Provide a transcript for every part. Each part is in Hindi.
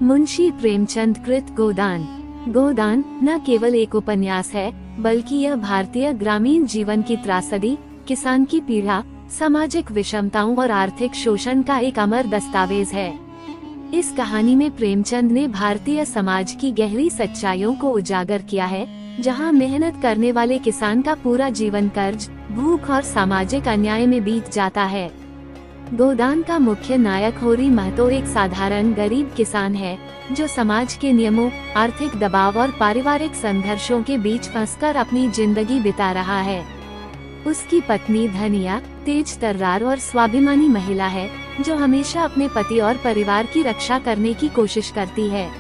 मुंशी प्रेमचंद कृत गोदान। गोदान न केवल एक उपन्यास है, बल्कि यह भारतीय ग्रामीण जीवन की त्रासदी, किसान की पीड़ा, सामाजिक विषमताओं और आर्थिक शोषण का एक अमर दस्तावेज है। इस कहानी में प्रेमचंद ने भारतीय समाज की गहरी सच्चाइयों को उजागर किया है, जहां मेहनत करने वाले किसान का पूरा जीवन कर्ज, भूख और सामाजिक अन्याय में बीत जाता है। गोदान का मुख्य नायक होरी महतो एक साधारण गरीब किसान है, जो समाज के नियमों, आर्थिक दबाव और पारिवारिक संघर्षों के बीच फंसकर अपनी जिंदगी बिता रहा है। उसकी पत्नी धनिया तेज तर्रार और स्वाभिमानी महिला है, जो हमेशा अपने पति और परिवार की रक्षा करने की कोशिश करती है।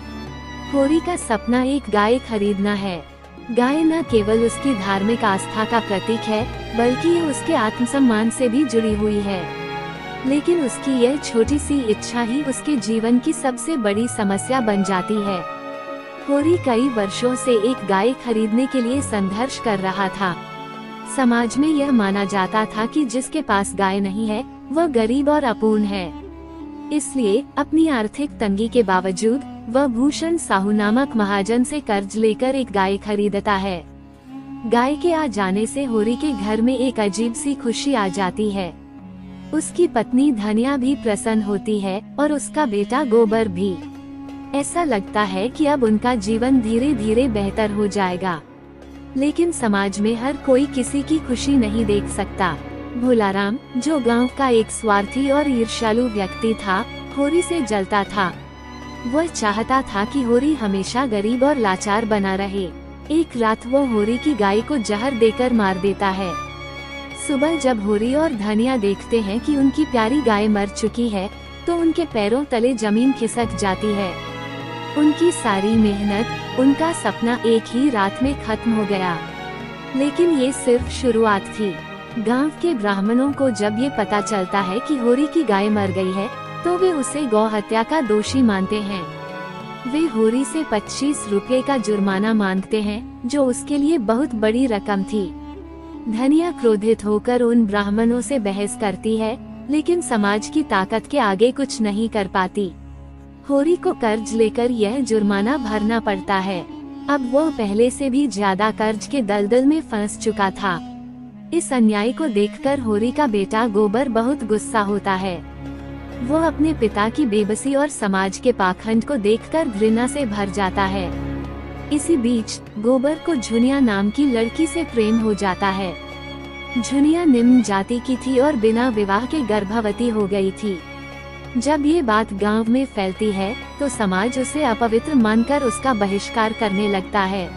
होरी का सपना एक गाय खरीदना है। गाय न केवल उसकी धार्मिक आस्था का प्रतीक है, बल्कि ये उसके आत्मसम्मान से भी जुड़ी हुई है। लेकिन उसकी यह छोटी सी इच्छा ही उसके जीवन की सबसे बड़ी समस्या बन जाती है। होरी कई वर्षों से एक गाय खरीदने के लिए संघर्ष कर रहा था। समाज में यह माना जाता था कि जिसके पास गाय नहीं है, वह गरीब और अपूर्ण है। इसलिए अपनी आर्थिक तंगी के बावजूद वह भूषण साहू नामक महाजन से कर्ज लेकर एक गाय खरीदता है। गाय के आ जाने से होरी के घर में एक अजीब सी खुशी आ जाती है। उसकी पत्नी धनिया भी प्रसन्न होती है और उसका बेटा गोबर भी। ऐसा लगता है कि अब उनका जीवन धीरे धीरे बेहतर हो जाएगा। लेकिन समाज में हर कोई किसी की खुशी नहीं देख सकता। भोलाराम, जो गांव का एक स्वार्थी और ईर्ष्यालु व्यक्ति था, होरी से जलता था। वह चाहता था कि होरी हमेशा गरीब और लाचार बना रहे। एक रात वो होरी की गाय को जहर देकर मार देता है। सुबह जब होरी और धनिया देखते हैं कि उनकी प्यारी गाय मर चुकी है, तो उनके पैरों तले जमीन खिसक जाती है। उनकी सारी मेहनत, उनका सपना एक ही रात में खत्म हो गया। लेकिन ये सिर्फ शुरुआत थी। गांव के ब्राह्मणों को जब ये पता चलता है कि होरी की गाय मर गई है, तो वे उसे गौ हत्या का दोषी मानते हैं। वे होरी से 25 रुपए का जुर्माना मांगते हैं, जो उसके लिए बहुत बड़ी रकम थी। धनिया क्रोधित होकर उन ब्राह्मणों से बहस करती है, लेकिन समाज की ताकत के आगे कुछ नहीं कर पाती। होरी को कर्ज लेकर यह जुर्माना भरना पड़ता है। अब वो पहले से भी ज्यादा कर्ज के दलदल में फंस चुका था। इस अन्याय को देखकर होरी का बेटा गोबर बहुत गुस्सा होता है। वो अपने पिता की बेबसी और समाज के पाखंड को देखकर घृणा से भर जाता है। इसी बीच गोबर को झुनिया नाम की लड़की से प्रेम हो जाता है। झुनिया निम्न जाति की थी और बिना विवाह के गर्भवती हो गई थी। जब ये बात गांव में फैलती है, तो समाज उसे अपवित्र मानकर उसका बहिष्कार करने लगता है।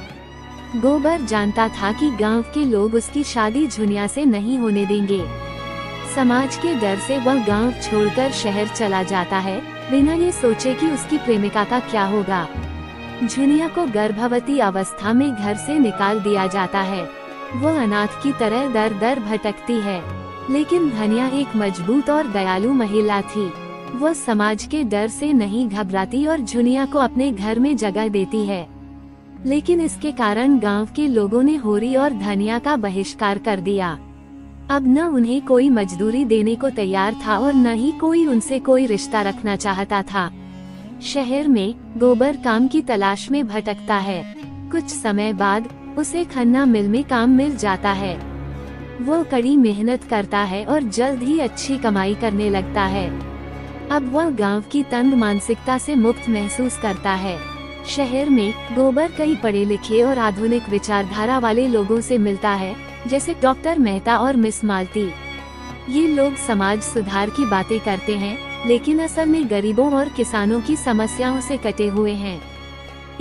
गोबर जानता था कि गांव के लोग उसकी शादी झुनिया से नहीं होने देंगे। समाज के डर से वह गांव छोड़कर शहर चला जाता है, बिना ये सोचे कि उसकी प्रेमिका का क्या होगा। झुनिया को गर्भवती अवस्था में घर से निकाल दिया जाता है। वह अनाथ की तरह दर दर भटकती है। लेकिन धनिया एक मजबूत और दयालु महिला थी। वह समाज के डर से नहीं घबराती और झुनिया को अपने घर में जगह देती है। लेकिन इसके कारण गांव के लोगों ने होरी और धनिया का बहिष्कार कर दिया। अब न उन्हें कोई मजदूरी देने को तैयार था और न ही कोई उनसे कोई रिश्ता रखना चाहता था। शहर में गोबर काम की तलाश में भटकता है। कुछ समय बाद उसे खन्ना मिल में काम मिल जाता है। वो कड़ी मेहनत करता है और जल्द ही अच्छी कमाई करने लगता है। अब वह गांव की तंग मानसिकता से मुक्त महसूस करता है। शहर में गोबर कई पढ़े लिखे और आधुनिक विचारधारा वाले लोगों से मिलता है, जैसे डॉक्टर मेहता और मिस मालती। ये लोग समाज सुधार की बातें करते हैं, लेकिन असल में गरीबों और किसानों की समस्याओं से कटे हुए हैं।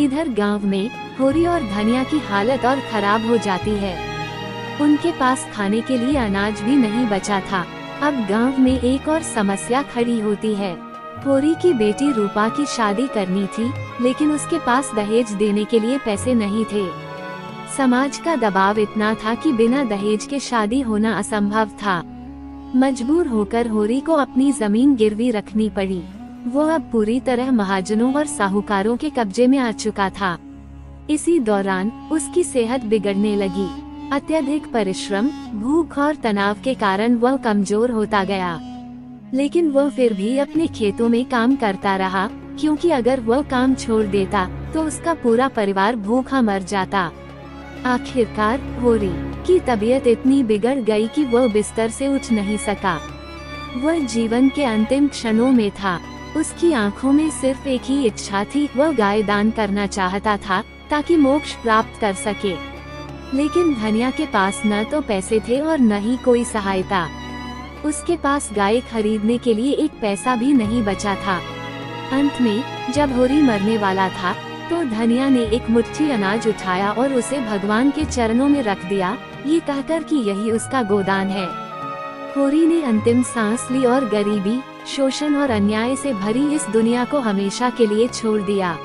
इधर गांव में होरी और धनिया की हालत और खराब हो जाती है। उनके पास खाने के लिए अनाज भी नहीं बचा था। अब गांव में एक और समस्या खड़ी होती है। होरी की बेटी रूपा की शादी करनी थी, लेकिन उसके पास दहेज देने के लिए पैसे नहीं थे। समाज का दबाव इतना था कि बिना दहेज के शादी होना असंभव था। मजबूर होकर होरी को अपनी जमीन गिरवी रखनी पड़ी। वो अब पूरी तरह महाजनों और साहूकारों के कब्जे में आ चुका था। इसी दौरान उसकी सेहत बिगड़ने लगी। अत्यधिक परिश्रम, भूख और तनाव के कारण वह कमजोर होता गया। लेकिन वह फिर भी अपने खेतों में काम करता रहा क्योंकि अगर वह काम छोड़ देता तो उसका पूरा परिवार भूखा मर जाता। आखिरकार होरी की तबीयत इतनी बिगड़ गई कि वह बिस्तर से उठ नहीं सका। वह जीवन के अंतिम क्षणों में था। उसकी आंखों में सिर्फ एक ही इच्छा थी, वह गाय दान करना चाहता था ताकि मोक्ष प्राप्त कर सके। लेकिन धनिया के पास न तो पैसे थे और न ही कोई सहायता। उसके पास गाय खरीदने के लिए एक पैसा भी नहीं बचा था। अंत में जब होरी मरने वाला था तो धनिया ने एक मुट्ठी अनाज उठाया और उसे भगवान के चरणों में रख दिया, ये कहकर कि यही उसका गोदान है। होरी ने अंतिम सांस ली और गरीबी, शोषण और अन्याय से भरी इस दुनिया को हमेशा के लिए छोड़ दिया।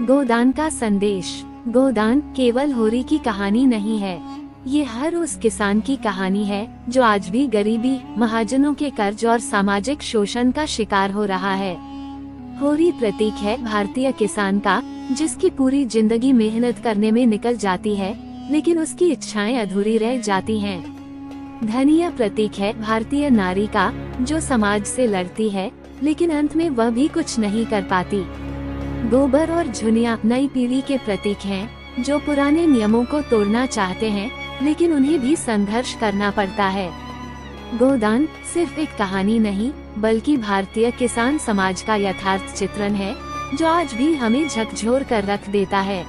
गोदान का संदेश। गोदान केवल होरी की कहानी नहीं है, ये हर उस किसान की कहानी है जो आज भी गरीबी, महाजनों के कर्ज और सामाजिक शोषण का शिकार हो रहा है। होरी प्रतीक है भारतीय किसान का, जिसकी पूरी जिंदगी मेहनत करने में निकल जाती है लेकिन उसकी इच्छाएं अधूरी रह जाती हैं। धनिया प्रतीक है भारतीय नारी का, जो समाज से लड़ती है लेकिन अंत में वह भी कुछ नहीं कर पाती। गोबर और झुनिया नई पीढ़ी के प्रतीक हैं, जो पुराने नियमों को तोड़ना चाहते हैं लेकिन उन्हें भी संघर्ष करना पड़ता है। गोदान सिर्फ एक कहानी नहीं बल्कि भारतीय किसान समाज का यथार्थ चित्रण है, जो आज भी हमें झकझोर कर रख देता है।